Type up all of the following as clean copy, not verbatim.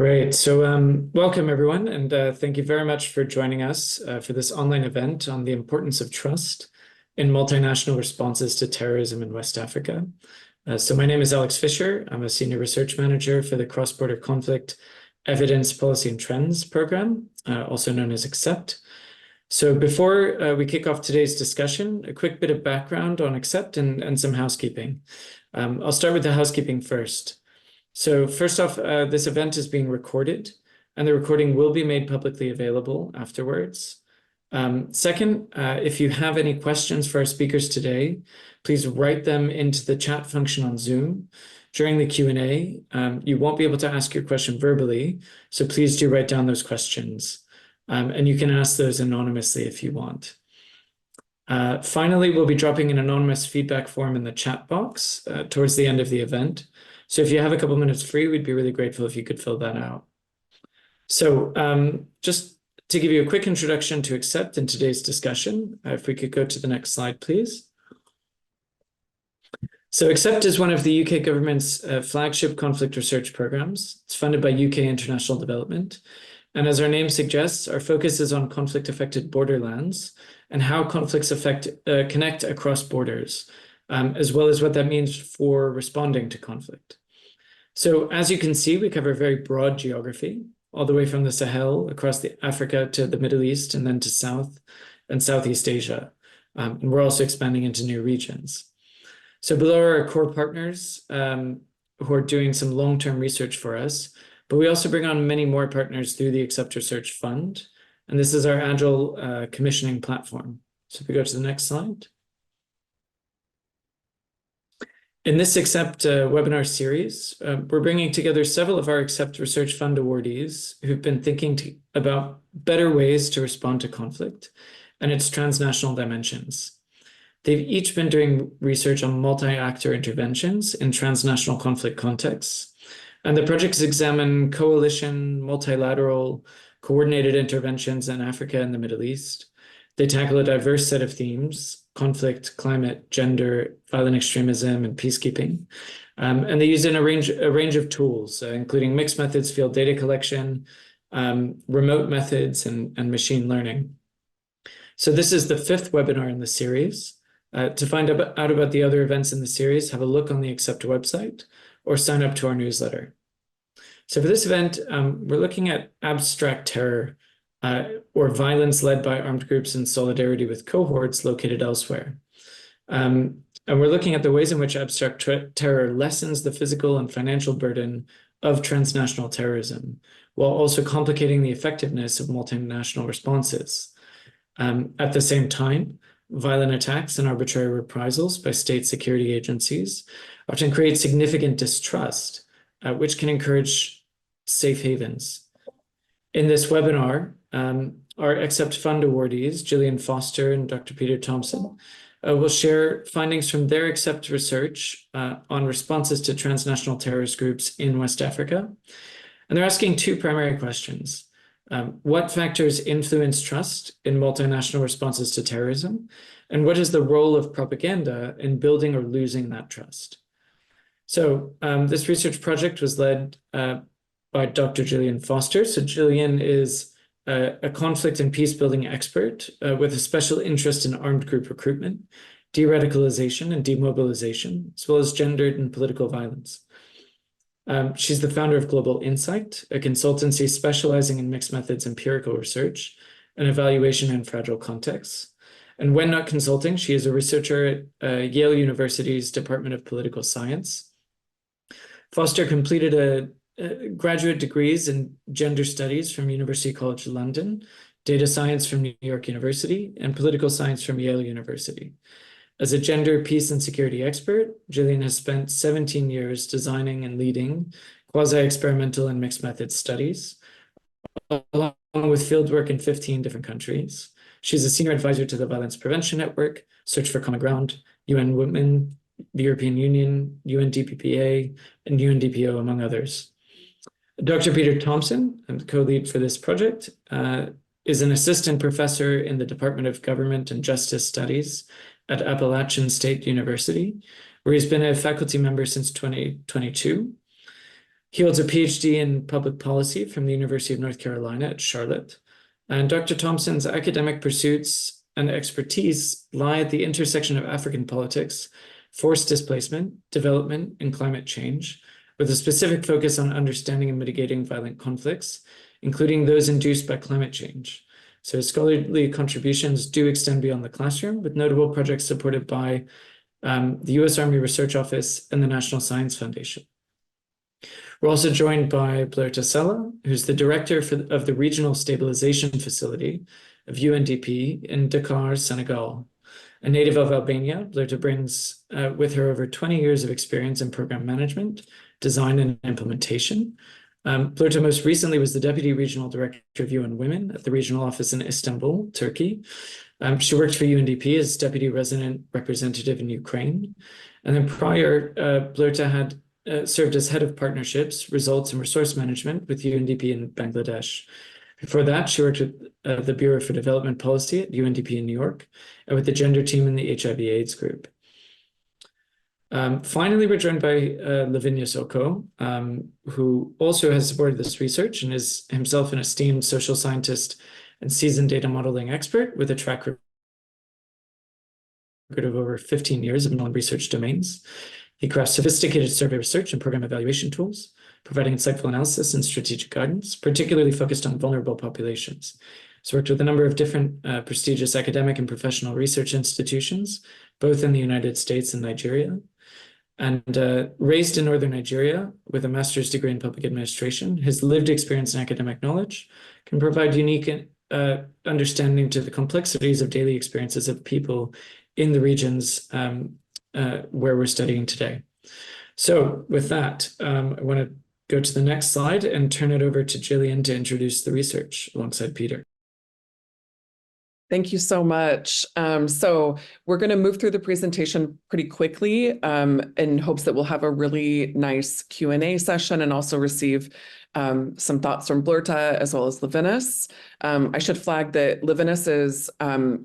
Great. So welcome, everyone, and thank you very much for joining us for this online event on the importance of trust in multinational responses to terrorism in West Africa. So my name is Alex Fisher. I'm a Senior Research Manager for the Cross-Border Conflict Evidence, Policy and Trends program, also known as XCEPT. So before we kick off today's discussion, a quick bit of background on XCEPT and some housekeeping. I'll start with the housekeeping first. So first off, this event is being recorded, and the recording will be made publicly available afterwards. Second, if you have any questions for our speakers today, please write them into the chat function on Zoom. During the Q&A, you won't be able to ask your question verbally, so please do write down those questions. And you can ask those anonymously if you want. Finally, we'll be dropping an anonymous feedback form in the chat box towards the end of the event. So if you have a couple minutes free, we'd be really grateful if you could fill that out. So just to give you a quick introduction to XCEPT in today's discussion, if we could go to the next slide, please. So XCEPT is one of the UK government's flagship conflict research programs. It's funded by UK International Development. And as our name suggests, our focus is on conflict-affected borderlands and how conflicts connect across borders, as well as what that means for responding to conflict. So as you can see, we cover a very broad geography, all the way from the Sahel across the Africa to the Middle East and then to South and Southeast Asia. And we're also expanding into new regions. So below are our core partners who are doing some long-term research for us, but we also bring on many more partners through the XCEPT Research Fund. And this is our agile commissioning platform. So if we go to the next slide. In this XCEPT webinar series, we're bringing together several of our XCEPT Research Fund awardees who've been thinking about better ways to respond to conflict and its transnational dimensions. They've each been doing research on multi-actor interventions in transnational conflict contexts, and the projects examine coalition, multilateral, coordinated interventions in Africa and the Middle East. They tackle a diverse set of themes: conflict, climate, gender, violent extremism, and peacekeeping. And they use in a range of tools, including mixed methods, field data collection, remote methods, and machine learning. So this is the fifth webinar in the series. To find out about the other events in the series, have a look on the XCEPT website or sign up to our newsletter. So for this event, we're looking at abstract terror, or violence led by armed groups in solidarity with cohorts located elsewhere. And we're looking at the ways in which abstract terror lessens the physical and financial burden of transnational terrorism, while also complicating the effectiveness of multinational responses. At the same time, violent attacks and arbitrary reprisals by state security agencies often create significant distrust, which can encourage safe havens. In this webinar, our XCEPT Fund awardees, Jillian Foster and Dr. Peter Thompson, will share findings from their XCEPT research on responses to transnational terrorist groups in West Africa. And they're asking two primary questions. What factors influence trust in multinational responses to terrorism? And what is the role of propaganda in building or losing that trust? So this research project was led by Dr. Jillian Foster. So Jillian is a conflict and peace-building expert with a special interest in armed group recruitment, de-radicalization and demobilization, as well as gendered and political violence. She's the founder of Global Insight, a consultancy specializing in mixed methods empirical research and evaluation in fragile contexts. And when not consulting, she is a researcher at Yale University's Department of Political Science. Foster completed graduate degrees in gender studies from University College London, data science from New York University, and political science from Yale University. As a gender, peace, and security expert, Jillian has spent 17 years designing and leading quasi-experimental and mixed methods studies, along with fieldwork in 15 different countries. She's a senior advisor to the Violence Prevention Network, Search for Common Ground, UN Women, the European Union, UNDPPA, and UNDPO, among others. Dr. Peter Thompson, the co-lead for this project, is an assistant professor in the Department of Government and Justice Studies at Appalachian State University, where he's been a faculty member since 2022. He holds a PhD in public policy from the University of North Carolina at Charlotte. And Dr. Thompson's academic pursuits and expertise lie at the intersection of African politics, forced displacement, development, and climate change, with a specific focus on understanding and mitigating violent conflicts, including those induced by climate change. So his scholarly contributions do extend beyond the classroom, with notable projects supported by the U.S. Army Research Office and the National Science Foundation. We're also joined by Blerta Sella, who's the director of the Regional Stabilization Facility of UNDP in Dakar, Senegal. A native of Albania, Blerta brings with her over 20 years of experience in program management, design, and implementation. Blerta most recently was the Deputy Regional Director of UN Women at the regional office in Istanbul, Turkey. She worked for UNDP as Deputy Resident Representative in Ukraine. And then prior, Blerta had served as head of partnerships, results, and resource management with UNDP in Bangladesh. Before that, she worked with the Bureau for Development Policy at UNDP in New York and with the gender team in the HIV/AIDS group. Finally, we're joined by Lavinia Soko, who also has supported this research and is himself an esteemed social scientist and seasoned data modeling expert with a track record of over 15 years in non-research domains. He crafts sophisticated survey research and program evaluation tools, providing insightful analysis and strategic guidance, particularly focused on vulnerable populations. He's worked with a number of different prestigious academic and professional research institutions, both in the United States and Nigeria. And raised in northern Nigeria with a master's degree in public administration, his lived experience and academic knowledge can provide unique understanding to the complexities of daily experiences of people in the regions where we're studying today. So with that, I want to go to the next slide and turn it over to Jillian to introduce the research alongside Peter. Thank you so much. So we're going to move through the presentation pretty quickly in hopes that we'll have a really nice Q&A session and also receive some thoughts from Blerta as well as Levinas. I should flag that Levinas is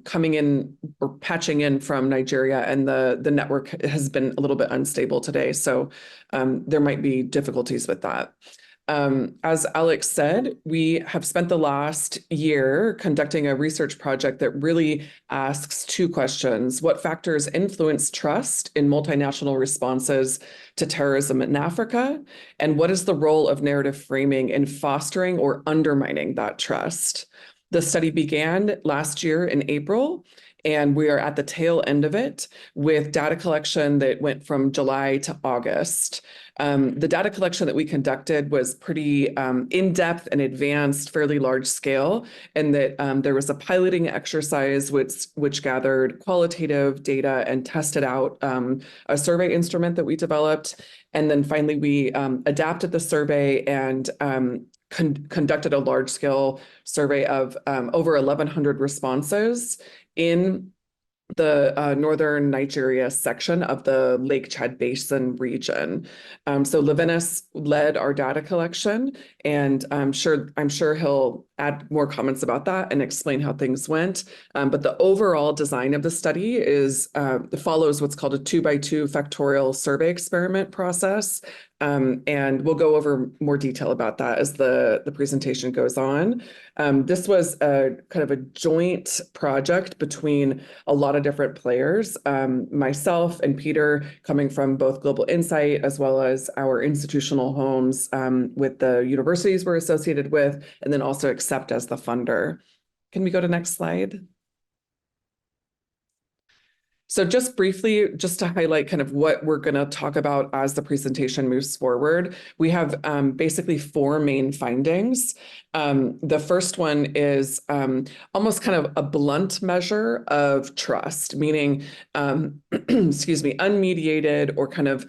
coming in or patching in from Nigeria, and the network has been a little bit unstable today, so there might be difficulties with that. As Alex said, we have spent the last year conducting a research project that really asks two questions. What factors influence trust in multinational responses to terrorism in Africa? And what is the role of narrative framing in fostering or undermining that trust? The study began last year in April, and we are at the tail end of it with data collection that went from July to August. The data collection that we conducted was pretty in-depth and advanced, fairly large scale, and that there was a piloting exercise which gathered qualitative data and tested out a survey instrument that we developed. And then finally, we adapted the survey and conducted a large-scale survey of over 1,100 responses in the northern Nigeria section of the Lake Chad Basin region. So Levinas led our data collection, and I'm sure he'll add more comments about that and explain how things went. But the overall design of the study follows what's called a 2x2 factorial survey experiment process. And we'll go over more detail about that as the presentation goes on. This was a kind of a joint project between a lot of different players, myself and Peter coming from both Global Insight as well as our institutional homes with the universities we're associated with, and then also XCEPT as the funder. Can we go to next slide? So just briefly, just to highlight kind of what we're going to talk about as the presentation moves forward, we have basically four main findings. The first one is almost kind of a blunt measure of trust, meaning, excuse me, unmediated or kind of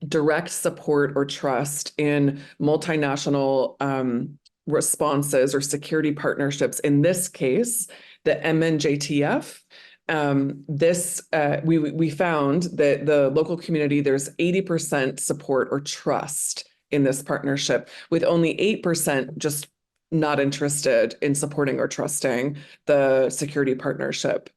direct support or trust in multinational responses or security partnerships. In this case, the MNJTF. We found that the local community, there's 80% support or trust in this partnership, with only 8% just not interested in supporting or trusting the security partnership.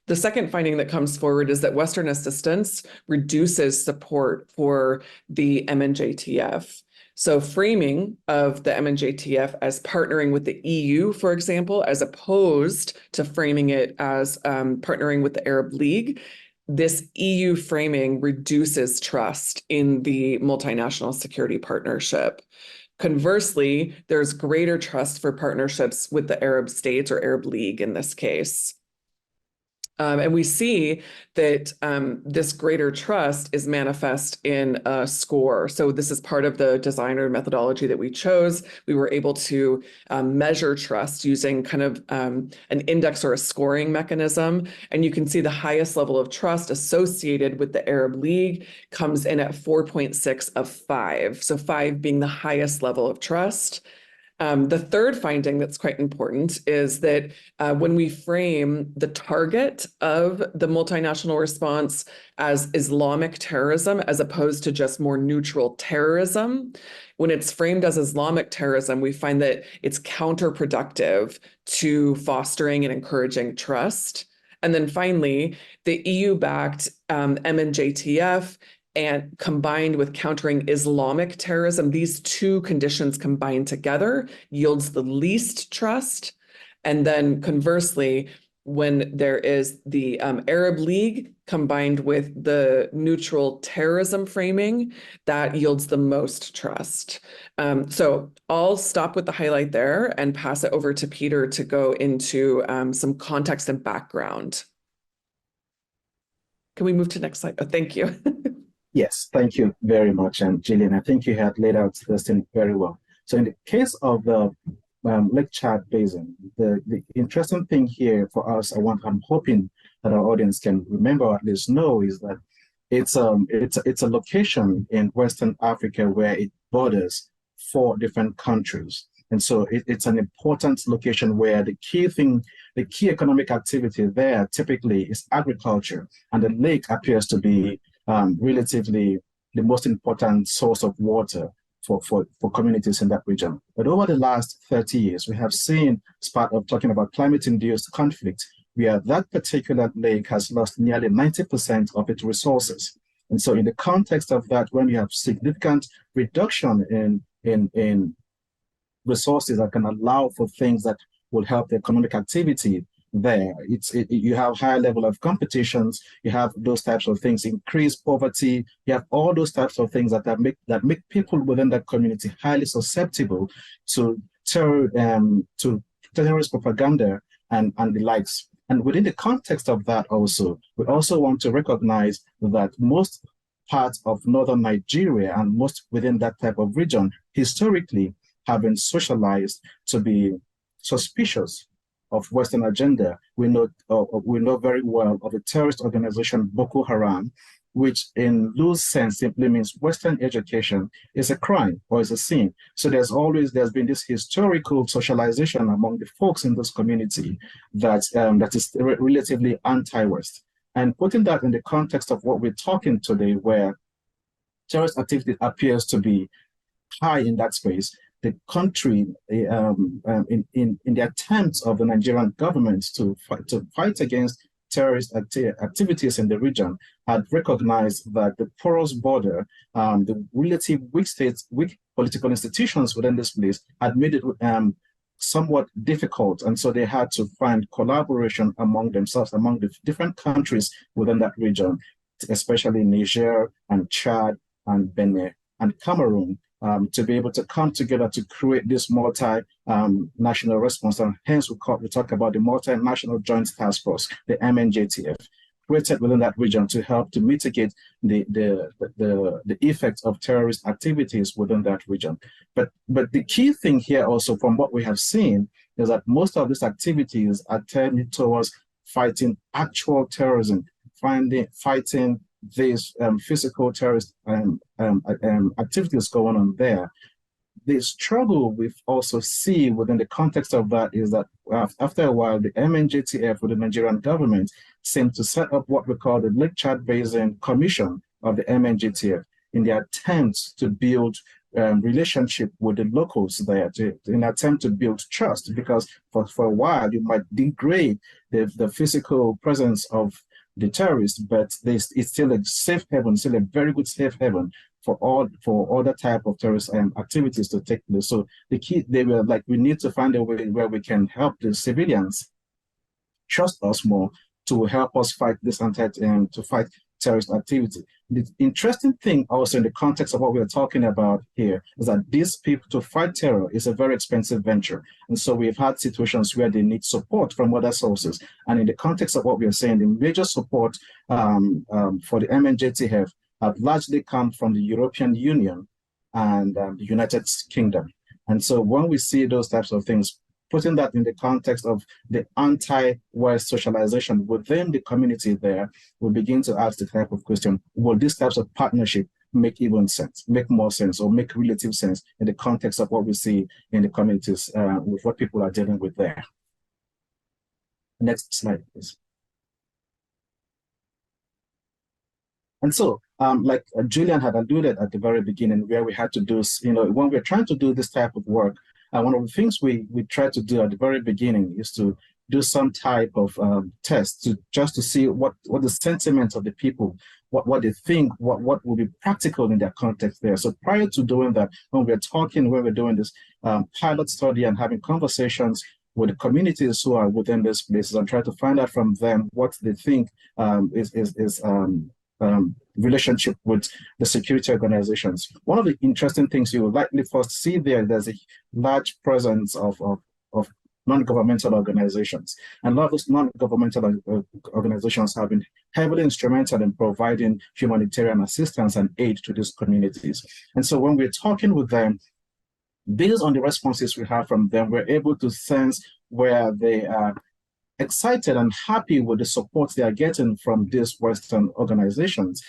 The second finding that comes forward is that Western assistance reduces support for the MNJTF. So framing of the MNJTF as partnering with the EU, for example, as opposed to framing it as partnering with the Arab League, this EU framing reduces trust in the multinational security partnership. Conversely, there's greater trust for partnerships with the Arab states or Arab League in this case. And we see that this greater trust is manifest in a score. So this is part of the designer methodology that we chose. We were able to measure trust using kind of an index or a scoring mechanism. And you can see the highest level of trust associated with the Arab League comes in at 4.6 of 5. So 5 being the highest level of trust. The third finding that's quite important is that when we frame the target of the multinational response as Islamic terrorism, as opposed to just more neutral terrorism, when it's framed as Islamic terrorism, we find that it's counterproductive to fostering and encouraging trust. And then finally, the EU-backed MNJTF and combined with countering Islamic terrorism, these two conditions combined together yields the least trust. And then conversely, when there is the Arab League combined with the neutral terrorism framing, that yields the most trust. So I'll stop with the highlight there and pass it over to Peter to go into some context and background. Can we move to the next slide? Oh, thank you. Yes, thank you very much, and Jillian, I think you had laid out this thing very well. So in the case of the Lake Chad Basin, the interesting thing here for us, I'm hoping that our audience can remember or at least know, is that it's a location in Western Africa where it borders 4 different countries. And so it's an important location where the key economic activity there typically is agriculture, and the lake appears to be relatively the most important source of water for communities in that region. But over the last 30 years, we have seen, as part of talking about climate-induced conflict, where that particular lake has lost nearly 90% of its resources. And so in the context of that, when you have significant reduction in resources that can allow for things that will help the economic activity there, you have higher level of competitions, you have those types of things, increased poverty, you have all those types of things that make people within that community highly susceptible to terrorist propaganda and the likes. And within the context of that also, we also want to recognize that most parts of northern Nigeria and most within that type of region historically have been socialized to be suspicious of Western agenda. We know very well of the terrorist organization Boko Haram, which in loose sense simply means Western education is a crime or is a sin. So there's been this historical socialization among the folks in this community that is relatively anti-West. And putting that in the context of what we're talking today, where terrorist activity appears to be high in that space, the country, in the attempts of the Nigerian government to fight against terrorist activities in the region, had recognized that the porous border, the relative weak political institutions within this place had made it somewhat difficult. And so they had to find collaboration among themselves, among the different countries within that region, especially Niger and Chad and Benin and Cameroon, to be able to come together to create this multi-national response. And hence we talk about the Multinational Joint Task Force, the MNJTF, created within that region to help to mitigate the effects of terrorist activities within that region. But the key thing here also, from what we have seen, is that most of these activities are tending towards fighting actual terrorism, fighting these physical terrorist activities going on there. The struggle we also see within the context of that is that after a while, the MNJTF with the Nigerian government seemed to set up what we call the Lake Chad Basin Commission of the MNJTF in the attempt to build relationship with the locals there, in an attempt to build trust, because for a while you might degrade the physical presence of the terrorists, but it's still a safe haven, still a very good safe haven for other type of terrorist activities to take place. So the key, they were like, we need to find a way where we can help the civilians trust us more to help us fight this to fight terrorist activity. The interesting thing also in the context of what we're talking about here is that these people, to fight terror is a very expensive venture. And so we've had situations where they need support from other sources. And in the context of what we're saying, the major support for the MNJTF have largely come from the European Union and the United Kingdom. And so when we see those types of things, putting that in the context of the anti-West socialization within the community there, we begin to ask the type of question, will these types of partnership make even sense, make more sense, or make relative sense in the context of what we see in the communities with what people are dealing with there? Next slide, please. And so, like Jillian had alluded at the very beginning, where we had to do, when we're trying to do this type of work, one of the things we try to do at the very beginning is to do some type of test just to see what the sentiments of the people, what they think, what will be practical in their context there. So prior to doing that, when we're doing this pilot study and having conversations with the communities who are within these places and try to find out from them what they think is relationship with the security organizations. One of the interesting things you will likely first see there's a large presence of non-governmental organizations. And a lot of those non-governmental organizations have been heavily instrumental in providing humanitarian assistance and aid to these communities. And so when we're talking with them, based on the responses we have from them, we're able to sense where they are excited and happy with the support they are getting from these Western organizations.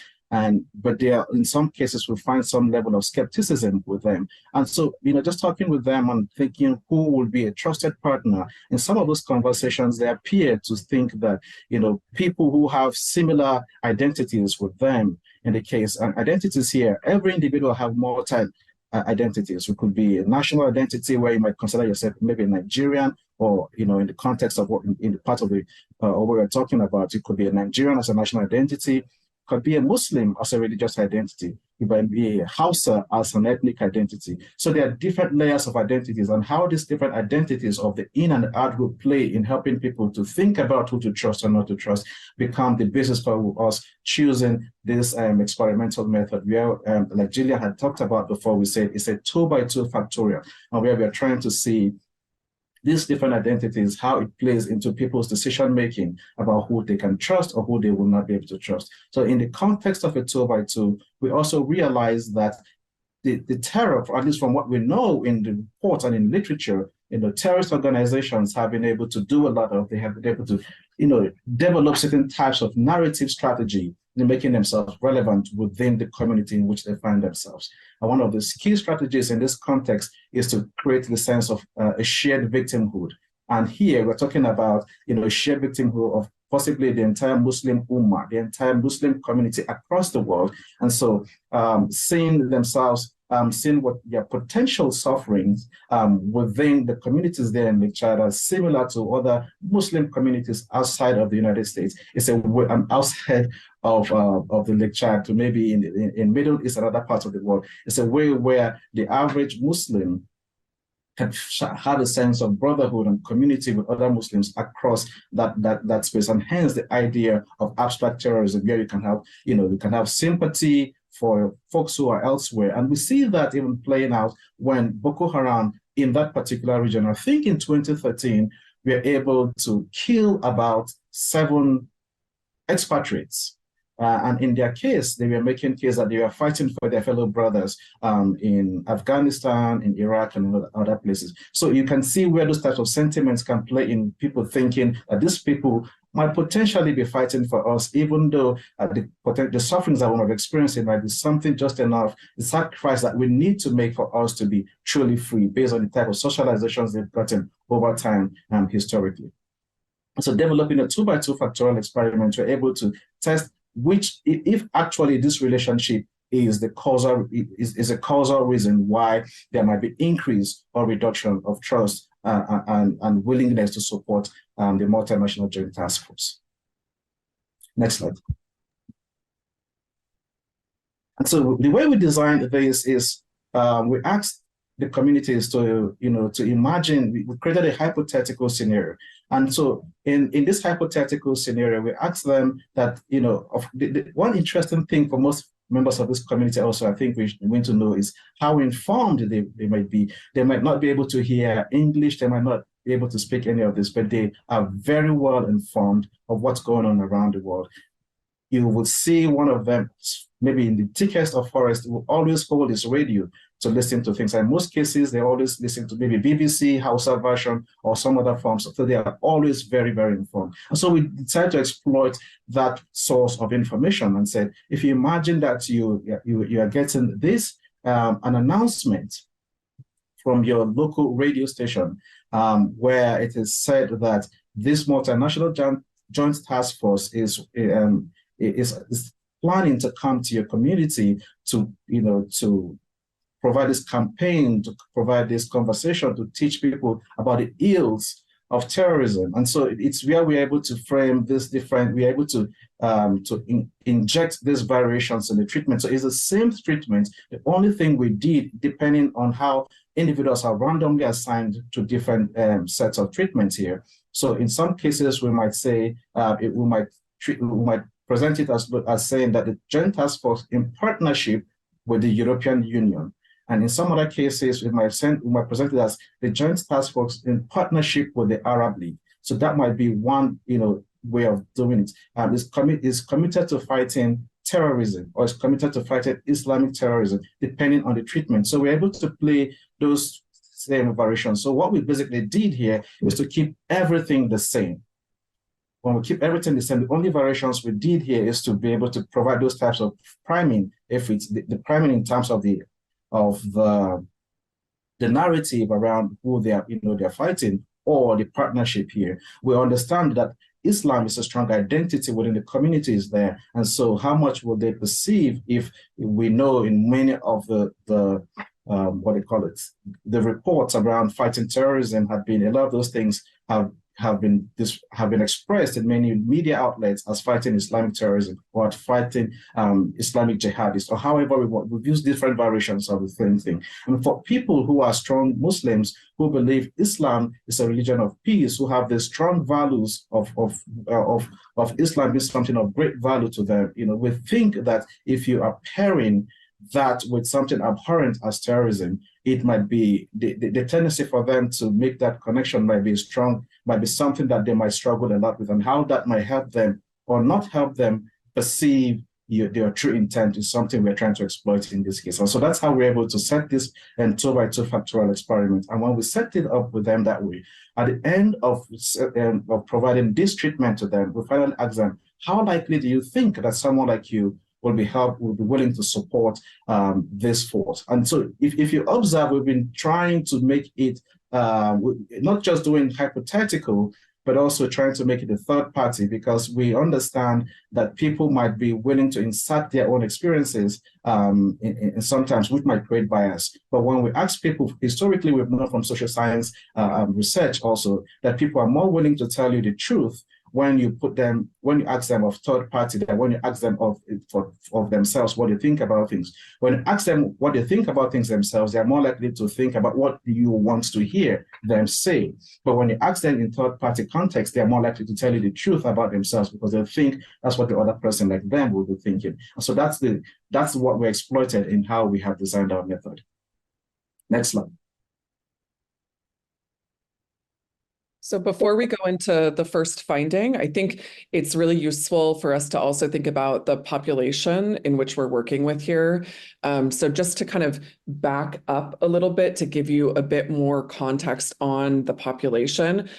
But they are, in some cases, we find some level of skepticism with them. And so, just talking with them and thinking who will be a trusted partner, in some of those conversations, they appear to think that, people who have similar identities with them, in the case, and identities here, every individual have multi identities. It could be a national identity where you might consider yourself maybe a Nigerian, or in the context of what in the part of the what we're talking about, it could be a Nigerian as a national identity, could be a Muslim as a religious identity, it might be a Hausa as an ethnic identity. So there are different layers of identities, and how these different identities of the in and out will play in helping people to think about who to trust or not to trust become the basis for us choosing this experimental method where, like Jillian had talked about before, we said it's a 2x2 factorial, and where we are trying to see these different identities, how it plays into people's decision-making about who they can trust or who they will not be able to trust. So in the context of a 2x2, we also realize that the terror, at least from what we know in the reports and in literature, terrorist organizations have been able to do a lot of, they have been able to, develop certain types of narrative strategy in making themselves relevant within the community in which they find themselves. And one of the key strategies in this context is to create the sense of a shared victimhood. And here we're talking about, a shared victimhood of possibly the entire Muslim Ummah, the entire Muslim community across the world. And so seeing themselves, seeing what their potential sufferings within the communities there in Lake Chad are similar to other Muslim communities outside of the United States. It's outside of the Lake Chad to maybe in Middle East and other parts of the world. It's a way where the average Muslim can have a sense of brotherhood and community with other Muslims across that space, and hence the idea of abstract terrorism, where you can have sympathy for folks who are elsewhere. And we see that even playing out when Boko Haram in that particular region, I think in 2013, we were able to kill about 7 expatriates. And in their case, they were making case that they were fighting for their fellow brothers in Afghanistan, in Iraq, and other places. So you can see where those types of sentiments can play in people thinking that these people might potentially be fighting for us, even though the sufferings that we have experienced might be something just enough, the sacrifice that we need to make for us to be truly free based on the type of socializations they've gotten over time historically. So developing a 2x2 factorial experiment, we're able to test if actually this relationship is a causal reason why there might be increase or reduction of trust and willingness to support the Multinational Joint Task Force. Next slide. And so the way we designed this is we asked the communities to, to imagine, we created a hypothetical scenario. And so in this hypothetical scenario, we asked them that, one interesting thing for most members of this community also, I think we need to know is how informed they might be. They might not be able to hear English, they might not be able to speak any of this, but they are very well informed of what's going on around the world. You will see one of them, maybe in the thickest of forest, will always hold his radio to listen to things. And in most cases, they always listen to maybe BBC, Hausa version, or some other forms. So they are always very, very informed. And so we decided to exploit that source of information and said, if you imagine that you are getting this, an announcement from your local radio station, where it is said that this multinational joint task force is planning to come to your community to provide this campaign, to provide this conversation, to teach people about the ills of terrorism. And so it's where we're able to frame this different, we're able to inject these variations in the treatment. So it's the same treatment. The only thing we did, depending on how individuals are randomly assigned to different sets of treatments here. So in some cases, we might say, we might present it as saying that the Joint Task Force in partnership with the European Union. And in some other cases, we might present it as the Joint Task Force in partnership with the Arab League. So that might be one, way of doing it. It's committed to fighting terrorism, or it's committed to fighting Islamic terrorism, depending on the treatment. So we're able to play those same variations. So what we basically did here is to keep everything the same. When we keep everything the same, the only variations we did here is to be able to provide those types of priming, if it's the priming in terms of the narrative around who they're fighting, or the partnership here. We understand that Islam is a strong identity within the communities there. And so how much will they perceive if we know in many of the reports around fighting terrorism have been, a lot of those things have been expressed in many media outlets as fighting Islamic terrorism or fighting Islamic jihadists, or however we've used different variations of the same thing. And for people who are strong Muslims who believe Islam is a religion of peace, who have the strong values of Islam is something of great value to them, we think that if you are pairing that with something abhorrent as terrorism, it might be the tendency for them to make that connection might be strong, might be something that they might struggle a lot with, and how that might help them or not help them perceive their true intent is something we're trying to exploit in this case. And so that's how we're able to set this 2x2 factorial experiment. And when we set it up with them that way, at the end of providing this treatment to them, we finally ask them, how likely do you think that someone like you will be willing to support this force? And so if you observe, we've been trying to make it not just doing hypothetical, but also trying to make it a third party, because we understand that people might be willing to insert their own experiences in sometimes, which might create bias. But when we ask people, historically, we've known from social science research also, that people are more willing to tell you the truth when you ask them of third party, than when you ask them of themselves what they think about things. When you ask them what they think about things themselves, they're more likely to think about what you want to hear them say. But when you ask them in third party context, they're more likely to tell you the truth about themselves, because they think that's what the other person like them will be thinking. So that's what we exploited in how we have designed our method. Next slide. So before we go into the first finding, I think it's really useful for us to also think about the population in which we're working with here. So just to kind of back up a little bit to give you a bit more context on the population,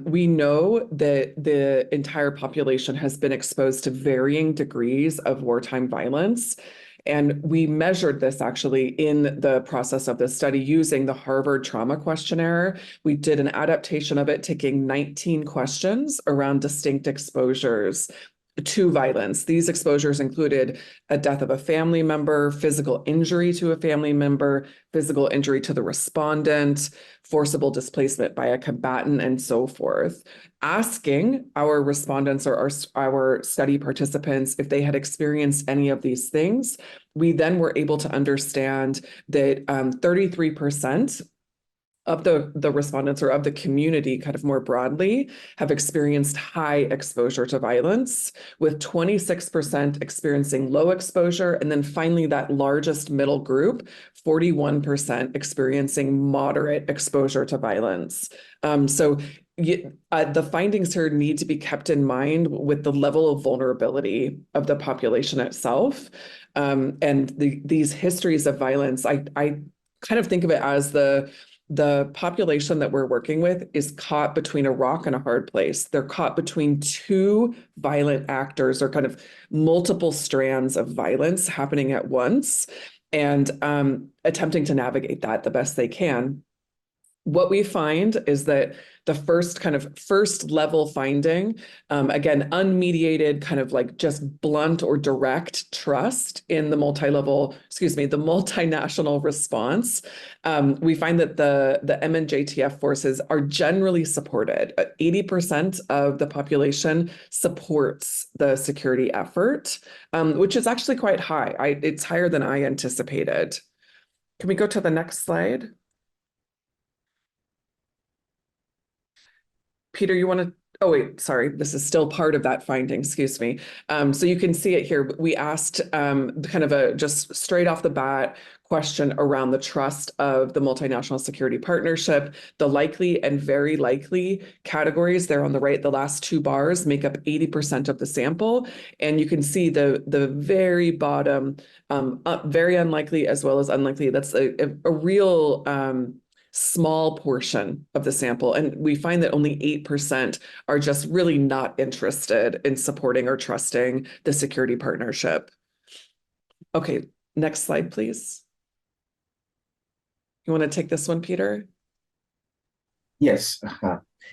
we know that the entire population has been exposed to varying degrees of wartime violence. And we measured this actually in the process of this study using the Harvard Trauma Questionnaire. We did an adaptation of it, taking 19 questions around distinct exposures to violence. These exposures included a death of a family member, physical injury to a family member, physical injury to the respondent, forcible displacement by a combatant, and so forth. Asking our respondents or our study participants if they had experienced any of these things, we then were able to understand that 33% of the respondents or of the community kind of more broadly have experienced high exposure to violence, with 26% experiencing low exposure. And then finally, that largest middle group, 41% experiencing moderate exposure to violence. The findings here need to be kept in mind with the level of vulnerability of the population itself. These histories of violence, I kind of think of it as the population that we're working with is caught between a rock and a hard place. They're caught between two violent actors or kind of multiple strands of violence happening at once, and attempting to navigate that the best they can. What we find is that the first level finding, again, unmediated, kind of like just blunt or direct trust in the multinational response. We find that the MNJTF forces are generally supported. 80% of the population supports the security effort, which is actually quite high. It's higher than I anticipated. Can we go to the next slide? Peter, you want to, oh wait, sorry, this is still part of that finding, excuse me. So you can see it here. We asked kind of a just straight off the bat question around the trust of the multinational security partnership. The likely and very likely categories there on the right, the last two bars make up 80% of the sample. And you can see the very bottom, very unlikely as well as unlikely. That's a real small portion of the sample. And we find that only 8% are just really not interested in supporting or trusting the security partnership. Okay, next slide, please. You want to take this one, Peter? Yes.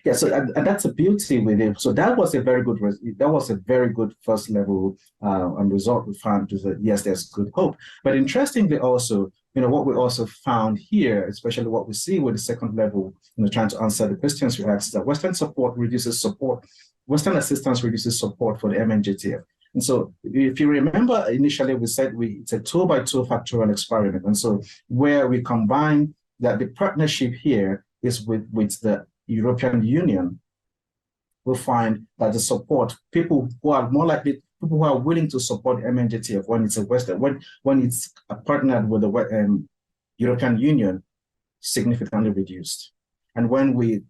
Yeah, so and that's a beauty with it. So that was a very good first level result we found, is that yes, there's good hope. But interestingly also, what we also found here, especially what we see with the second level, trying to answer the questions we asked, that Western assistance reduces support for the MNJTF. And so if you remember, initially we said it's a 2x2 factorial experiment. And so where we combine that the partnership here is with the European Union, we'll find that the support, people who are willing to support MNJTF when it's when it's partnered with the European Union, significantly reduced. And when we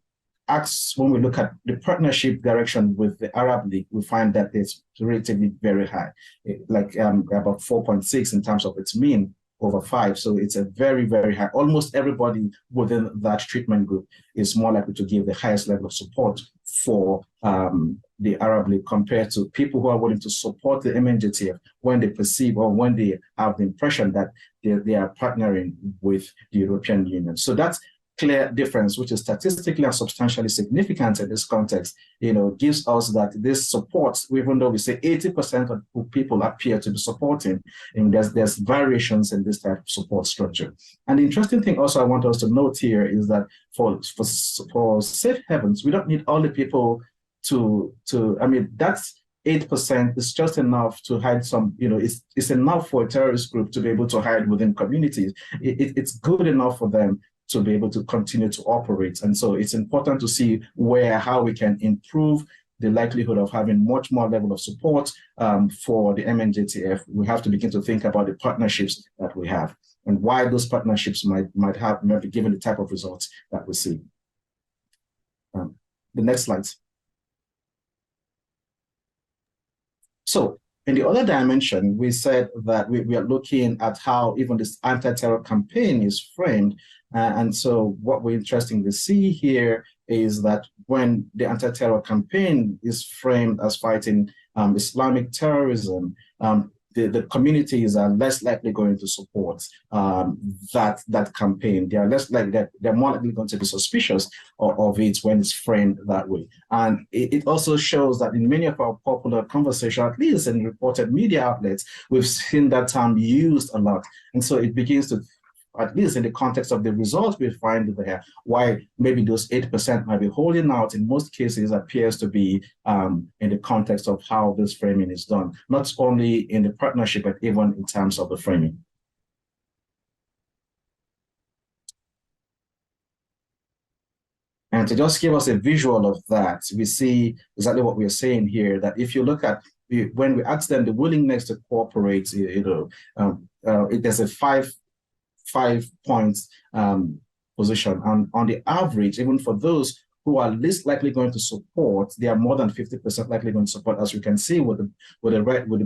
look at the partnership direction with the Arab League, we find that it's relatively very high, like about 4.6 in terms of its mean over 5. So it's a very, very high. Almost everybody within that treatment group is more likely to give the highest level of support for the Arab League compared to people who are willing to support the MNJTF when they perceive or when they have the impression that they are partnering with the European Union. So that's clear difference, which is statistically and substantially significant in this context, gives us that this supports, even though we say 80% of people appear to be supporting, and there's variations in this type of support structure. And the interesting thing also I want us to note here is that for safe havens, we don't need all the people that's 8% is just enough to hide some, it's enough for a terrorist group to be able to hide within communities. It's good enough for them to be able to continue to operate. And so it's important to see how we can improve the likelihood of having much more level of support for the MNJTF. We have to begin to think about the partnerships that we have and why those partnerships might be given the type of results that we see. The next slide. So in the other dimension, we said that we are looking at how even this anti-terror campaign is framed. And so what we're interesting to see here is that when the anti-terror campaign is framed as fighting Islamic terrorism, the communities are less likely going to support that campaign. They are less likely, they're more likely going to be suspicious of it when it's framed that way. And it also shows that in many of our popular conversation, at least in reported media outlets, we've seen that term used a lot. And so it begins to, at least in the context of the results we find there, why maybe those 8% might be holding out in most cases appears to be in the context of how this framing is done, not only in the partnership, but even in terms of the framing. And to just give us a visual of that, we see exactly what we're saying here, that if you look at, when we ask them the willingness to cooperate, there's a five points position. And on the average, even for those who are least likely going to support, they are more than 50% likely going to support, as we can see with the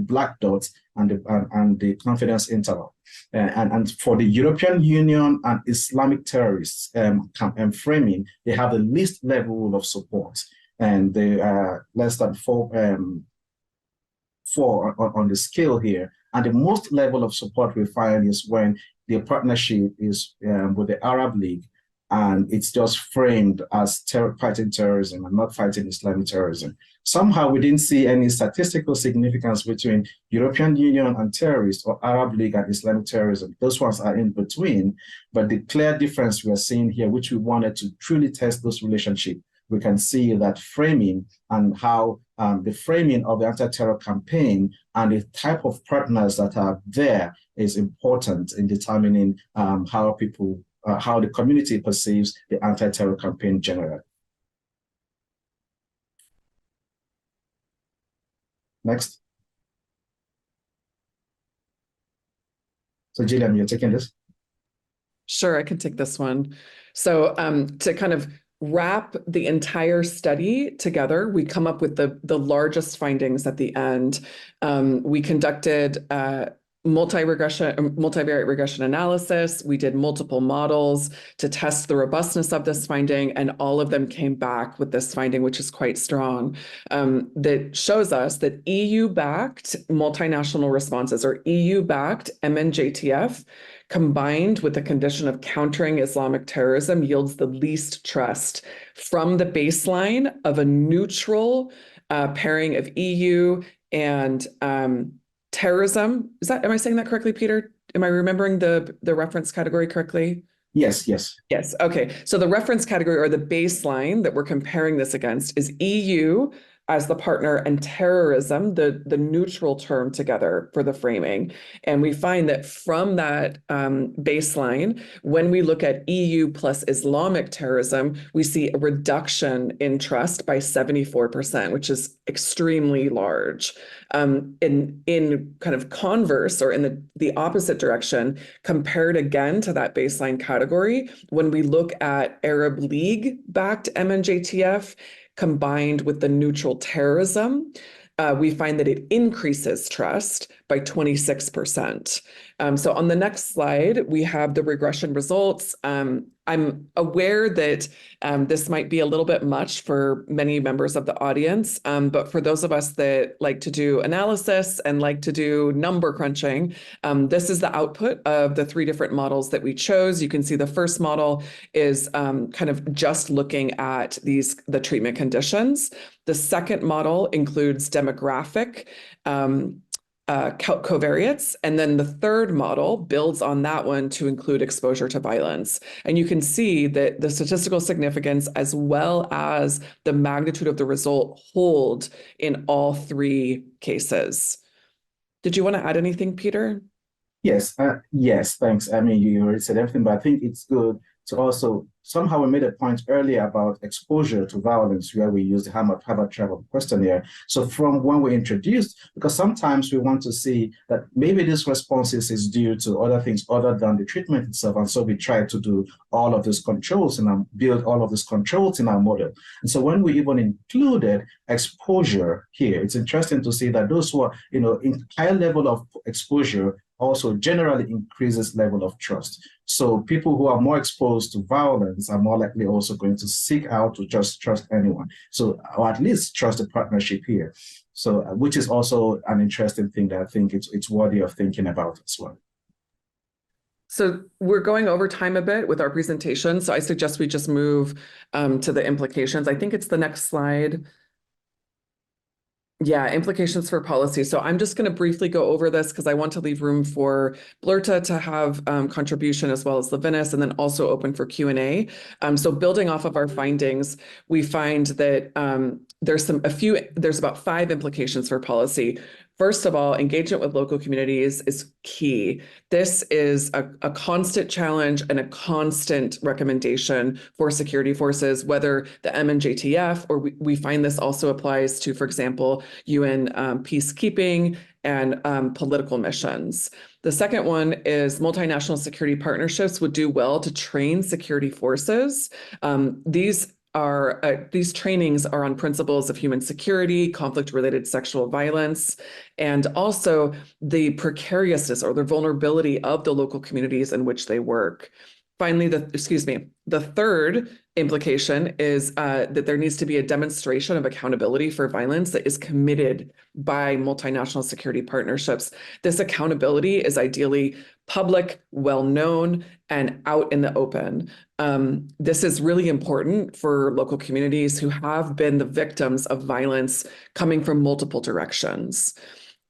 black dots and the confidence interval. And for the European Union and Islamic terrorists framing, they have the least level of support, and they are less than four on the scale here. And the most level of support we find is when the partnership is with the Arab League, and it's just framed as fighting terrorism and not fighting Islamic terrorism. Somehow we didn't see any statistical significance between European Union and terrorists or Arab League and Islamic terrorism. Those ones are in between, but the clear difference we are seeing here, which we wanted to truly test those relationships, we can see that framing and how the framing of the anti-terror campaign and the type of partners that are there is important in determining how the community perceives the anti-terror campaign generally. Next. So Jillian, you're taking this? Sure, I can take this one. So to kind of wrap the entire study together, we come up with the largest findings at the end. We conducted multivariate regression analysis. We did multiple models to test the robustness of this finding, and all of them came back with this finding, which is quite strong, that shows us that EU-backed multinational responses, or EU-backed MNJTF, combined with the condition of countering Islamic terrorism, yields the least trust from the baseline of a neutral pairing of EU and terrorism. Am I saying that correctly, Peter? Am I remembering the reference category correctly? Yes, yes. Yes, okay. So the reference category, or the baseline that we're comparing this against, is EU as the partner and terrorism, the neutral term together for the framing. And we find that from that baseline, when we look at EU plus Islamic terrorism, we see a reduction in trust by 74%, which is extremely large. In kind of converse, or in the opposite direction, compared again to that baseline category, when we look at Arab League-backed MNJTF, combined with the neutral terrorism, we find that it increases trust by 26%. So on the next slide, we have the regression results. I'm aware that this might be a little bit much for many members of the audience, but for those of us that like to do analysis and like to do number crunching, this is the output of the 3 different models that we chose. You can see the first model is kind of just looking at the treatment conditions. The second model includes demographic covariates, and then the third model builds on that one to include exposure to violence. And you can see that the statistical significance as well as the magnitude of the result hold in all 3 cases. Did you want to add anything, Peter? Yes, yes, thanks. I mean, you already said everything, but I think it's good to also, somehow we made a point earlier about exposure to violence, where we used the Harvard Travel questionnaire. So from when we introduced, because sometimes we want to see that maybe this responses is due to other things other than the treatment itself. And so we try to do all of these controls and build all of these controls in our model. And so when we even included exposure here, it's interesting to see that those who are, in higher level of exposure also generally increases level of trust. So people who are more exposed to violence are more likely also going to seek out to just trust anyone. So, or at least trust a partnership here. So, which is also an interesting thing that I think it's worthy of thinking about as well. So we're going over time a bit with our presentation. So I suggest we just move to the implications. I think it's the next slide. Yeah, implications for policy. So I'm just going to briefly go over this because I want to leave room for Blurta to have contribution as well as Levinas, and then also open for Q&A. So building off of our findings, we find that there's about 5 implications for policy. First of all, engagement with local communities is key. This is a constant challenge and a constant recommendation for security forces, whether the MNJTF, or we find this also applies to, for example, UN peacekeeping and political missions. The second one is multinational security partnerships would do well to train security forces. These trainings are on principles of human security, conflict-related sexual violence, and also the precariousness or the vulnerability of the local communities in which they work. Finally, the third implication is that there needs to be a demonstration of accountability for violence that is committed by multinational security partnerships. This accountability is ideally public, well-known, and out in the open. This is really important for local communities who have been the victims of violence coming from multiple directions.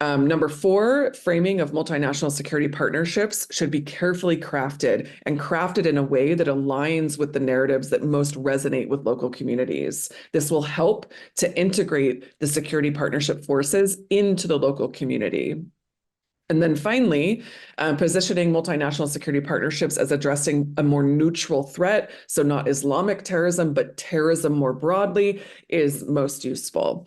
Number 4, framing of multinational security partnerships should be carefully crafted and crafted in a way that aligns with the narratives that most resonate with local communities. This will help to integrate the security partnership forces into the local community. And then finally, positioning multinational security partnerships as addressing a more neutral threat, so not Islamic terrorism, but terrorism more broadly, is most useful.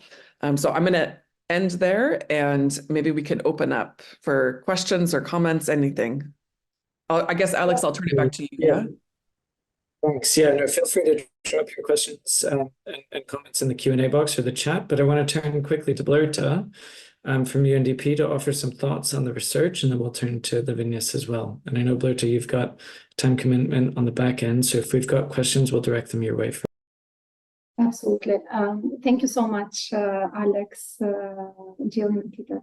So I'm going to end there, and maybe we can open up for questions or comments, anything. I guess, Alex, I'll turn it back to you. Yeah. Thanks. Yeah, no, feel free to drop your questions and comments in the Q&A box or the chat, but I want to turn quickly to Blurta from UNDP to offer some thoughts on the research, and then we'll turn to the Levinas as well. And I know, Blurta, you've got time commitment on the back end, so if we've got questions, we'll direct them your way first. Absolutely. Thank you so much, Alex, Jillian, and Peter.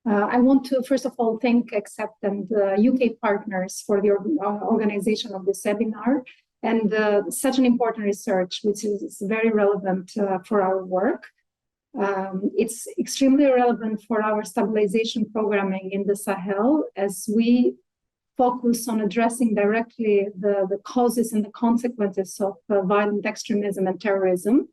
I want to, first of all, thank XCEPT and UK partners for the organization of this webinar and such an important research, which is very relevant for our work. It's extremely relevant for our stabilization programming in the Sahel as we focus on addressing directly the causes and the consequences of violent extremism and terrorism.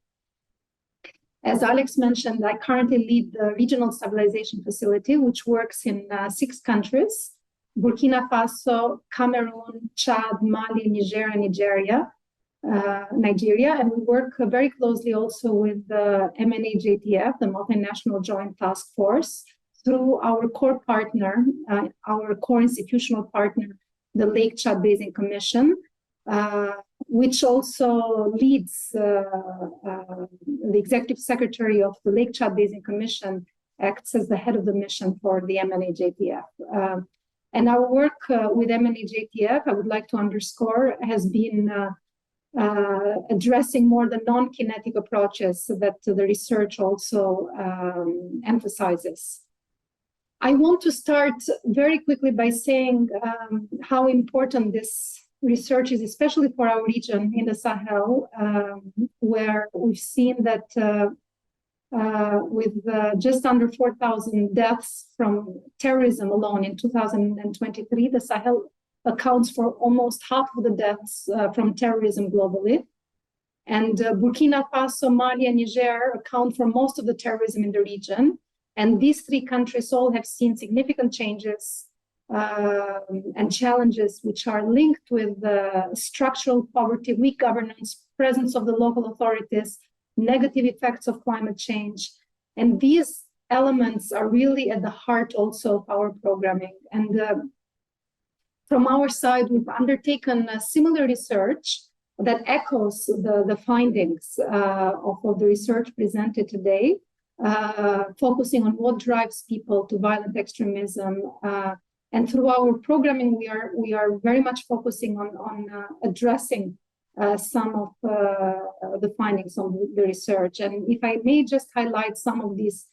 As Alex mentioned, I currently lead the Regional Stabilization Facility, which works in 6 countries: Burkina Faso, Cameroon, Chad, Mali, Niger, and Nigeria. And we work very closely also with the MNJTF, the Multinational Joint Task Force, through our core partner, our core institutional partner, the Lake Chad Basin Commission, which also leads the executive secretary of the Lake Chad Basin Commission, acts as the head of the mission for the MNJTF. And our work with MNJTF, I would like to underscore, has been addressing more the non-kinetic approaches that the research also emphasizes. I want to start very quickly by saying how important this research is, especially for our region in the Sahel, where we've seen that with just under 4,000 deaths from terrorism alone in 2023, the Sahel accounts for almost half of the deaths from terrorism globally. And Burkina Faso, Mali, and Niger account for most of the terrorism in the region. And these 3 countries all have seen significant changes and challenges which are linked with structural poverty, weak governance, presence of the local authorities, negative effects of climate change. And these elements are really at the heart also of our programming. And from our side, we've undertaken a similar research that echoes the findings of the research presented today, focusing on what drives people to violent extremism, And through our programming, we are very much focusing on addressing some of the findings of the research. And if I may just highlight some of these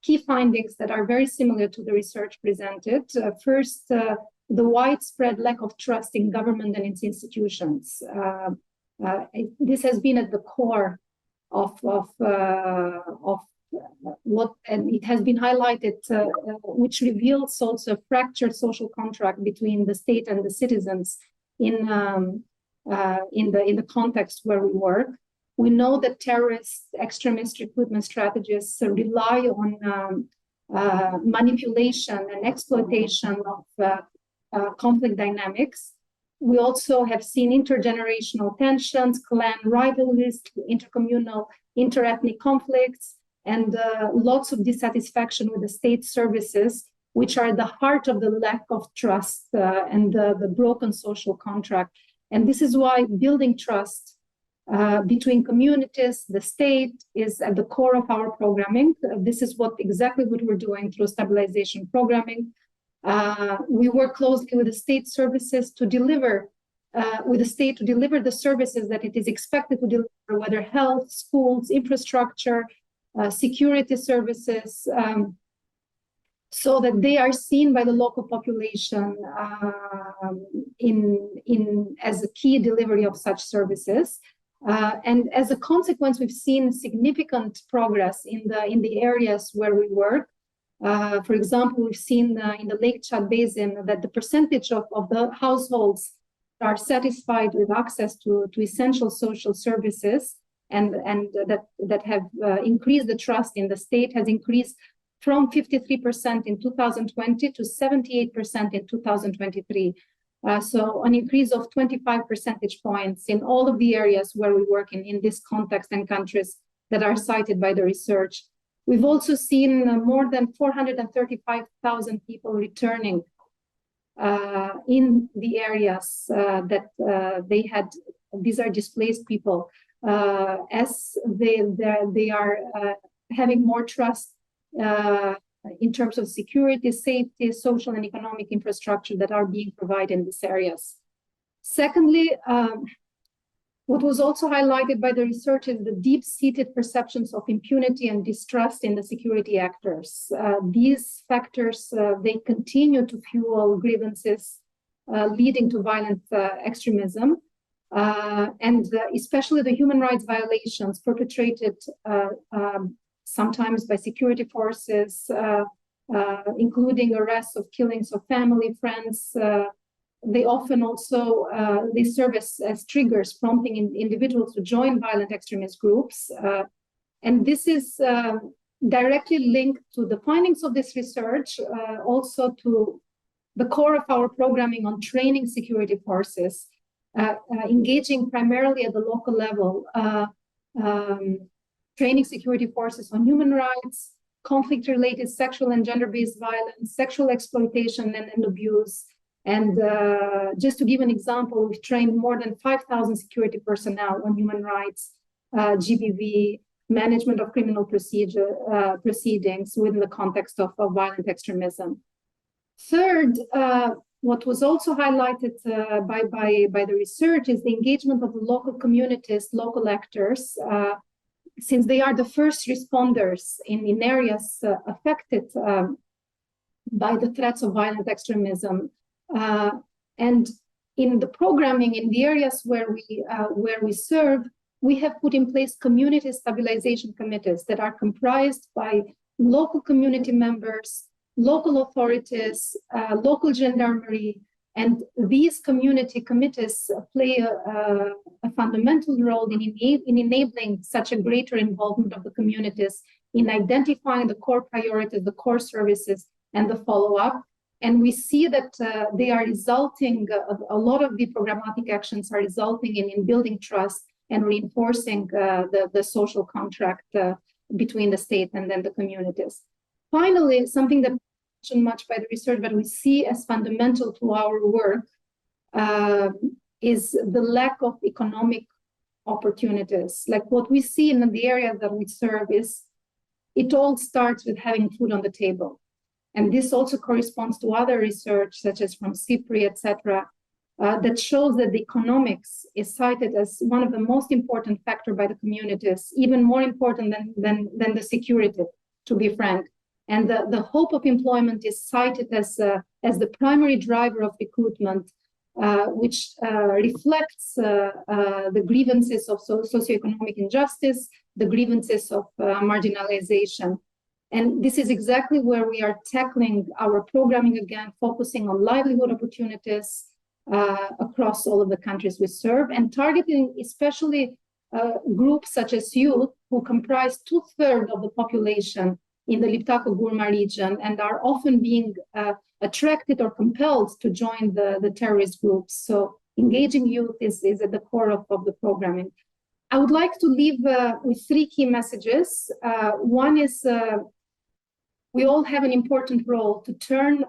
key findings that are very similar to the research presented. First, the widespread lack of trust in government and its institutions. This has been at the core of what, and it has been highlighted, which reveals also a fractured social contract between the state and the citizens in the context where we work. We know that terrorist extremist recruitment strategies rely on manipulation and exploitation of conflict dynamics. We also have seen intergenerational tensions, clan rivalries, intercommunal, interethnic conflicts, and lots of dissatisfaction with the state services, which are the heart of the lack of trust and the broken social contract. And this is why building trust between communities, the state, is at the core of our programming. This is exactly what we're doing through stabilization programming. We work closely with the state services to deliver, the services that it is expected to deliver, whether health, schools, infrastructure, security services, so that they are seen by the local population as a key delivery of such services. And as a consequence, we've seen significant progress in the areas where we work. For example, we've seen in the Lake Chad Basin that the percentage of the households are satisfied with access to essential social services and that have increased the trust in the state has increased from 53% in 2020 to 78% in 2023. So an increase of 25 percentage points in all of the areas where we work in this context and countries that are cited by the research. We've also seen more than 435,000 people returning in the areas that they had. These are displaced people, as they are having more trust in terms of security, safety, social and economic infrastructure that are being provided in these areas. Secondly, what was also highlighted by the research is the deep-seated perceptions of impunity and distrust in the security actors. These factors, they continue to fuel grievances leading to violent extremism, and especially the human rights violations perpetrated sometimes by security forces, including arrests of killings of family, friends. They often also they serve as triggers, prompting individuals to join violent extremist groups. And this is directly linked to the findings of this research, also to the core of our programming on training security forces, engaging primarily at the local level, training security forces on human rights, conflict-related sexual and gender-based violence, sexual exploitation and abuse. And just to give an example, we've trained more than 5,000 security personnel on human rights, GBV, management of criminal proceedings within the context of violent extremism. Third, what was also highlighted by the research is the engagement of the local communities, local actors, since they are the first responders in areas affected by the threats of violent extremism. And in the programming, in the areas where we serve, we have put in place community stabilization committees that are comprised by local community members, local authorities, local gendarmerie, and these community committees play a fundamental role in enabling such a greater involvement of the communities in identifying the core priorities, the core services, and the follow-up. And we see that they are resulting, a lot of the programmatic actions are resulting in building trust and reinforcing the social contract between the state and then the communities. Finally, something that much by the research, but we see as fundamental to our work is the lack of economic opportunities. Like what we see in the area that we serve is, it all starts with having food on the table. And this also corresponds to other research, such as from CIPRI, etc., that shows that the economics is cited as one of the most important factors by the communities, even more important than the security, to be frank. And the hope of employment is cited as the primary driver of recruitment, which reflects the grievances of socioeconomic injustice, the grievances of marginalization. And this is exactly where we are tackling our programming again, focusing on livelihood opportunities across all of the countries we serve, and targeting especially groups such as youth, who comprise 2/3 of the population in the Liptako-Gurma region and are often being attracted or compelled to join the terrorist groups. So engaging youth is at the core of the programming. I would like to leave with 3 key messages. One is we all have an important role to turn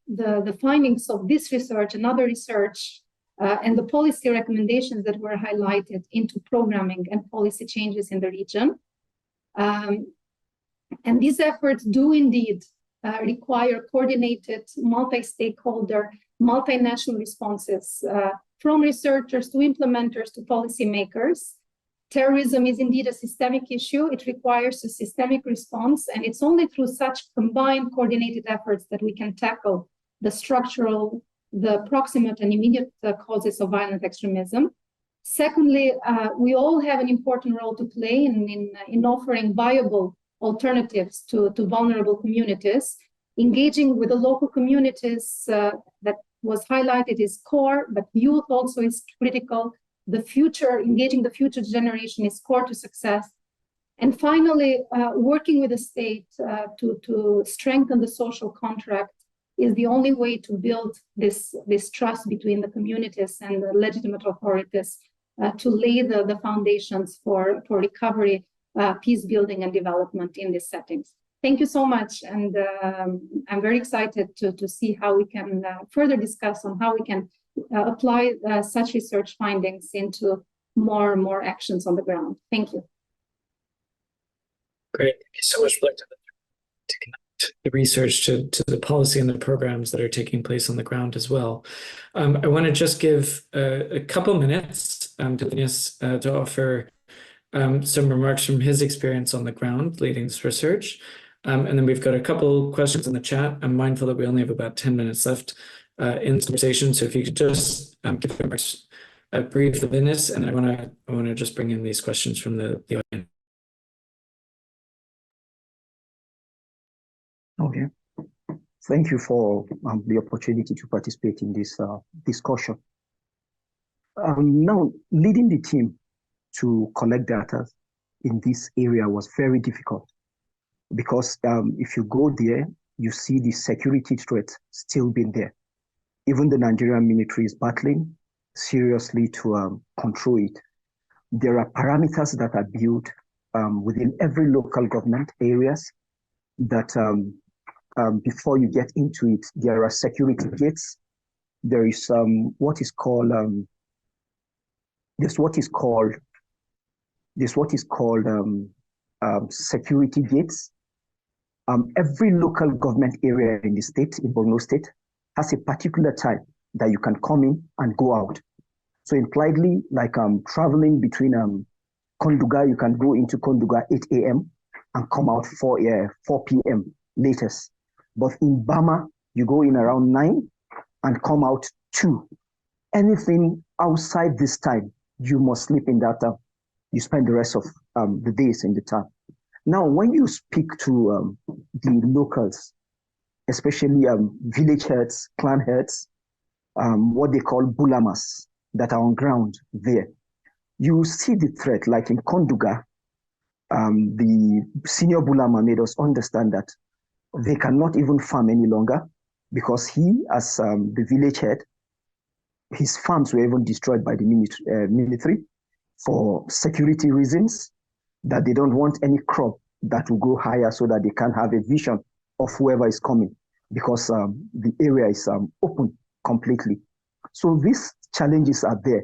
the findings of this research and other research and the policy recommendations that were highlighted into programming and policy changes in the region. And these efforts do indeed require coordinated, multi-stakeholder, multinational responses from researchers to implementers to policymakers. Terrorism is indeed a systemic issue. It requires a systemic response, and it's only through such combined coordinated efforts that we can tackle the structural, the proximate and immediate causes of violent extremism. Secondly, we all have an important role to play in offering viable alternatives to vulnerable communities. Engaging with the local communities that was highlighted is core, but youth also is critical. Engaging the future generation is core to success. And finally, working with the state to strengthen the social contract is the only way to build this trust between the communities and the legitimate authorities to lay the foundations for recovery, peace building and development in these settings. Thank you so much. And I'm very excited to see how we can further discuss on how we can apply such research findings into more actions on the ground. Thank you. Great. Thank you so much for to connect the research to the policy and the programs that are taking place on the ground as well. I want to just give a couple minutes to Linus to offer some remarks from his experience on the ground leading this research. And then we've got a couple questions in the chat. I'm mindful that we only have about 10 minutes left in this conversation. So if you could just give remarks brief the Linus, and I want to just bring in these questions from the audience. Okay. Thank you for the opportunity to participate in this discussion. Now, leading the team to collect data in this area was very difficult because if you go there, you see the security threat still being there. Even the Nigerian military is battling seriously to control it. There are parameters that are built within every local government areas that before you get into it, there are security gates. There is what is called security gates. Every local government area in the state, in Borno State, has a particular time that you can come in and go out. So impliedly, like traveling between Konduga, you can go into Konduga 8 a.m. and come out 4 p.m. latest. But in Bama, you go in around 9 and come out 2. Anything outside this time, you must sleep in that town. You spend the rest of the days in the town. Now, when you speak to the locals, especially village heads, clan heads, what they call bulamas that are on ground there, you see the threat. Like in Konduga, the senior bulama made us understand that they cannot even farm any longer because he, as the village head, his farms were even destroyed by the military for security reasons, that they don't want any crop that will go higher so that they can have a vision of whoever is coming because the area is open completely. So these challenges are there.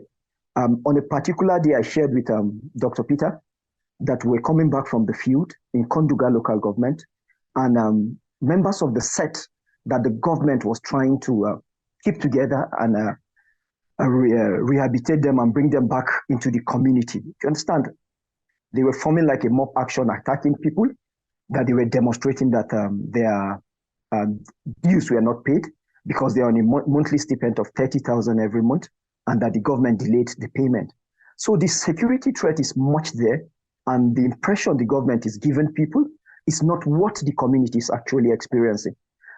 On a particular day, I shared with Dr. Peter that we're coming back from the field in Konduga local government, and members of the set that the government was trying to keep together and rehabilitate them and bring them back into the community. Do you understand? They were forming like a mob action, attacking people, that they were demonstrating that their dues were not paid because they are on a monthly stipend of 30,000 every month, and that the government delayed the payment. So the security threat is much there, and the impression the government is giving people is not what the community is actually experiencing.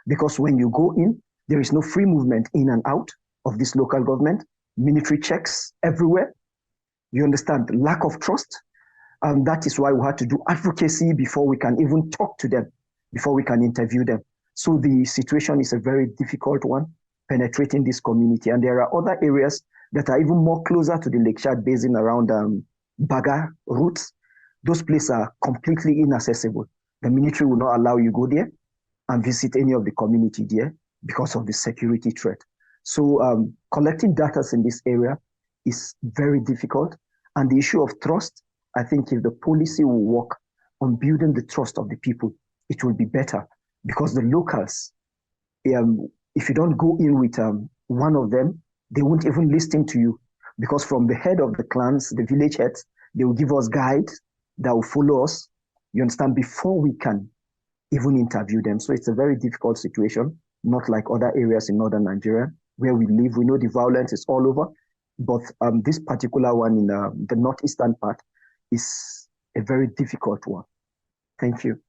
Because when you go in, there is no free movement in and out of this local government, military checks everywhere. You understand, lack of trust. And that is why we had to do advocacy before we can even talk to them, before we can interview them. So the situation is a very difficult one, penetrating this community. And there are other areas that are even more closer to the Lake Chad Basin around Baga routes. Those places are completely inaccessible. The military will not allow you go there and visit any of the community there because of the security threat. So collecting data in this area is very difficult. And the issue of trust, I think if the policy will work on building the trust of the people, it will be better, because the locals, if you don't go in with one of them, they won't even listen to you, because from the head of the clans, the village heads, they will give us guides that will follow us, you understand, before we can even interview them. So it's a very difficult situation, not like other areas in northern Nigeria where we live. We know the violence is all over, but this particular one in the northeastern part is a very difficult one. Thank you.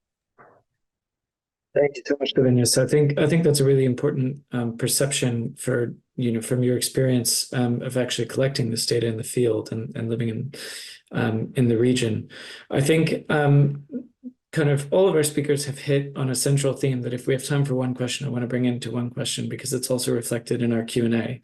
Thank you so much, Gavinius. I think that's a really important perception for, from your experience of actually collecting this data in the field and living in the region. I think kind of all of our speakers have hit on a central theme that if we have time for one question, I want to bring into one question because it's also reflected in our Q&A,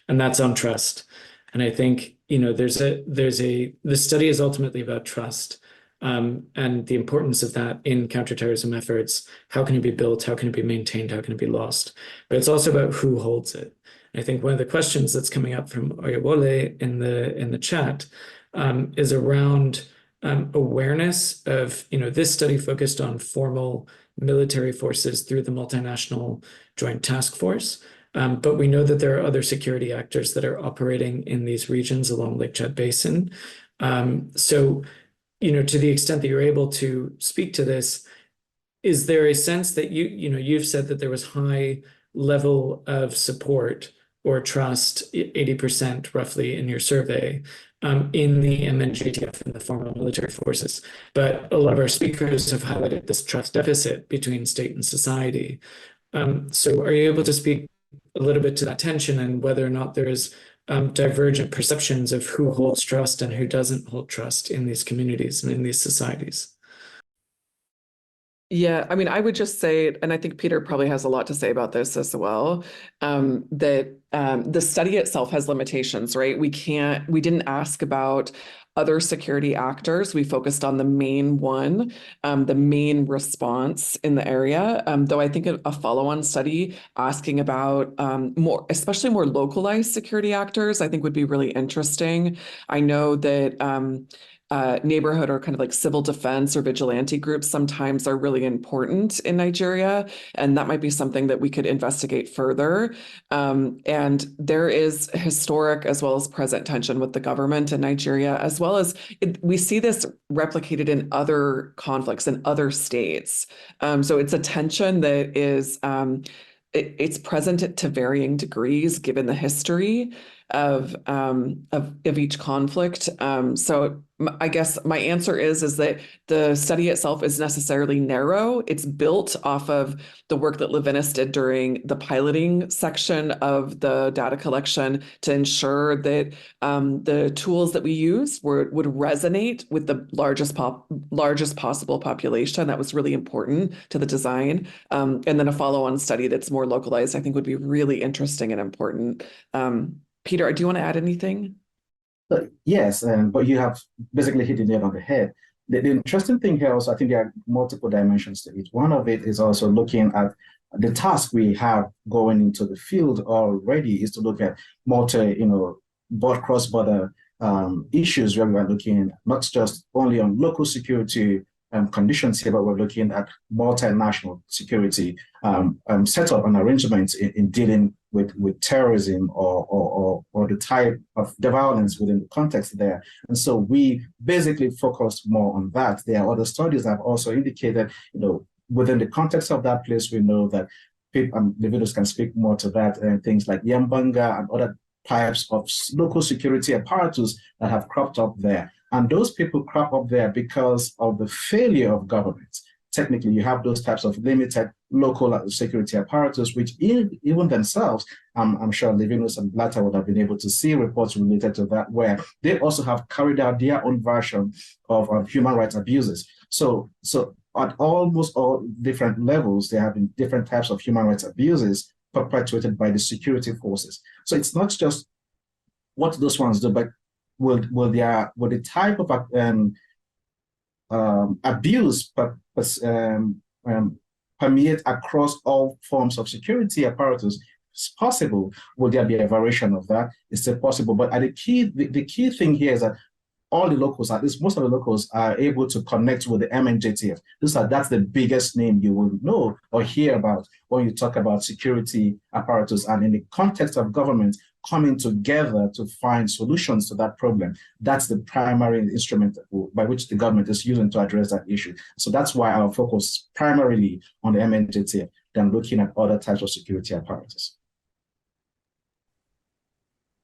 and that's on trust. And I think, the study is ultimately about trust. And the importance of that in counterterrorism efforts. How can it be built? How can it be maintained? How can it be lost? But it's also about who holds it. I think one of the questions that's coming up from Oyewole in the chat is around awareness of, this study focused on formal military forces through the Multinational Joint Task Force. But we know that there are other security actors that are operating in these regions along Lake Chad Basin. So, to the extent that you're able to speak to this, is there a sense that you've said that there was high level of support or trust, 80% roughly in your survey, in the MNJTF and the formal military forces. But a lot of our speakers have highlighted this trust deficit between state and society. So are you able to speak a little bit to that tension and whether or not there is divergent perceptions of who holds trust and who doesn't hold trust in these communities and in these societies? Yeah, I mean, I would just say, and I think Peter probably has a lot to say about this as well, that the study itself has limitations, right? We didn't ask about other security actors. We focused on the main one, the main response in the area, though I think a follow-on study asking about especially more localized security actors, I think would be really interesting. I know that neighborhood or kind of like civil defense or vigilante groups sometimes are really important in Nigeria, and that might be something that we could investigate further. And there is historic as well as present tension with the government in Nigeria, as well as we see this replicated in other conflicts in other states. So it's a tension that is it's present to varying degrees given the history of each conflict. So I guess my answer is that the study itself is necessarily narrow. It's built off of the work that Levinas did during the piloting section of the data collection to ensure that the tools that we use would resonate with the largest possible population. That was really important to the design. And then a follow-on study that's more localized, I think, would be really interesting and important. Peter, do you want to add anything? Yes, but you have basically hit the nail on the head. The interesting thing here also, I think there are multiple dimensions to it. One of it is also looking at the task we have going into the field already is to look at cross-border issues where we are looking not just only on local security conditions here, but we're looking at multinational security setup and arrangements in dealing with terrorism or the type of the violence within the context there. And so we basically focused more on that. There are other studies that have also indicated, within the context of that place, we know that people, the videos can speak more to that, and things like Yambanga and other types of local security apparatus that have cropped up there. And those people crop up there because of the failure of governments. Technically, you have those types of limited local security apparatus, which even themselves, I'm sure Levinus and Blatter would have been able to see reports related to that, where they also have carried out their own version of human rights abuses. So at almost all different levels, there have been different types of human rights abuses perpetuated by the security forces. So it's not just what those ones do, but will the type of abuse permeate across all forms of security apparatus? It's possible. Will there be a variation of that? It's still possible. But the key thing here is that all the locals, at least most of the locals, are able to connect with the MNJTF. That's the biggest name you will know or hear about when you talk about security apparatus, and in the context of government coming together to find solutions to that problem. That's the primary instrument by which the government is using to address that issue. So that's why our focus is primarily on the MNJTF than looking at other types of security apparatus.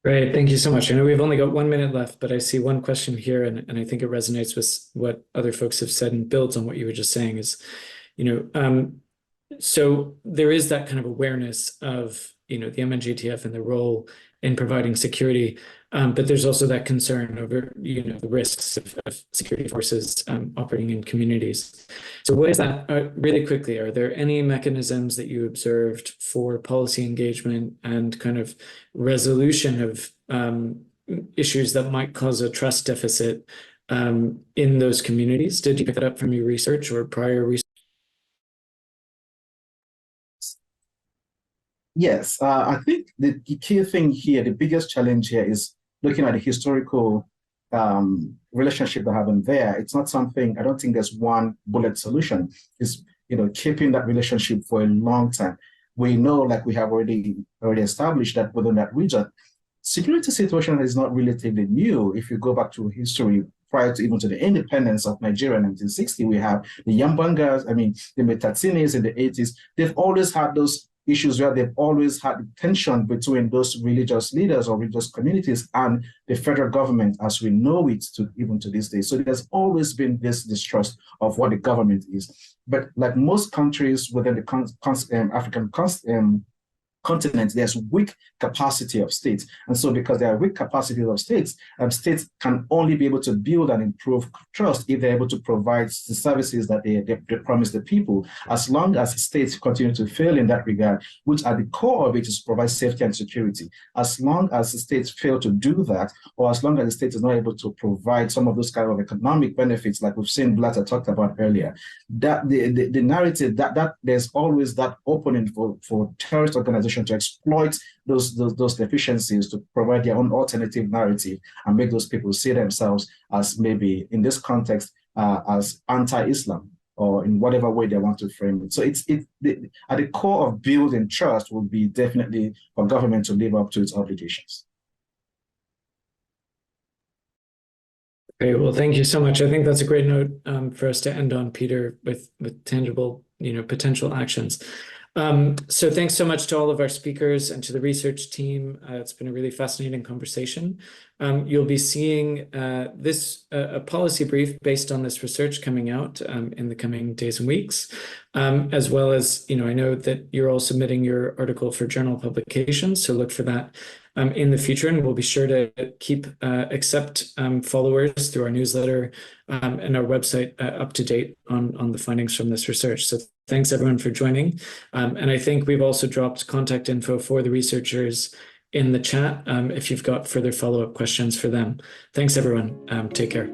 Great, thank you so much. I know we've only got 1 minute left, but I see one question here, and I think it resonates with what other folks have said and builds on what you were just saying is, so there is that kind of awareness of, the MNJTF and the role in providing security, but there's also that concern over, the risks of security forces operating in communities. So what is that, really quickly, are there any mechanisms that you observed for policy engagement and kind of resolution of issues that might cause a trust deficit in those communities? Did you pick that up from your research or prior research? Yes, I think the key thing here, the biggest challenge here is looking at the historical relationship that happened there. It's not something, I don't think there's one bullet solution. It's, keeping that relationship for a long time. We know, like we have already established, that within that region, security situation is not relatively new. If you go back to history, prior to even to the independence of Nigeria in 1960, we have the Yambangas, the Metatsinis in the 80s. They've always had those issues where they've always had tension between those religious leaders or religious communities and the federal government as we know it even to this day. So there's always been this distrust of what the government is. But like most countries within the African continent, there's weak capacity of states. And so because there are weak capacity of states, states can only be able to build and improve trust if they're able to provide the services that they promise the people. As long as states continue to fail in that regard, which at the core of it is to provide safety and security, as long as the states fail to do that, or as long as the state is not able to provide some of those kind of economic benefits like we've seen Blatter talked about earlier, that the narrative that there's always that opening for terrorist organizations to exploit those deficiencies to provide their own alternative narrative and make those people see themselves as, maybe in this context, as anti-Islam, or in whatever way they want to frame it. So at the core of building trust would be definitely for government to live up to its obligations. Great. Well, thank you so much. I think that's a great note for us to end on, Peter, with tangible, potential actions. So thanks so much to all of our speakers and to the research team. It's been a really fascinating conversation. You'll be seeing a policy brief based on this research coming out in the coming days and weeks, as well as, I know that you're all submitting your article for journal publication, so look for that in the future, and we'll be sure to keep XCEPT followers through our newsletter and our website up to date on the findings from this research. So thanks everyone for joining. And I think we've also dropped contact info for the researchers in the chat if you've got further follow-up questions for them. Thanks everyone. Take care.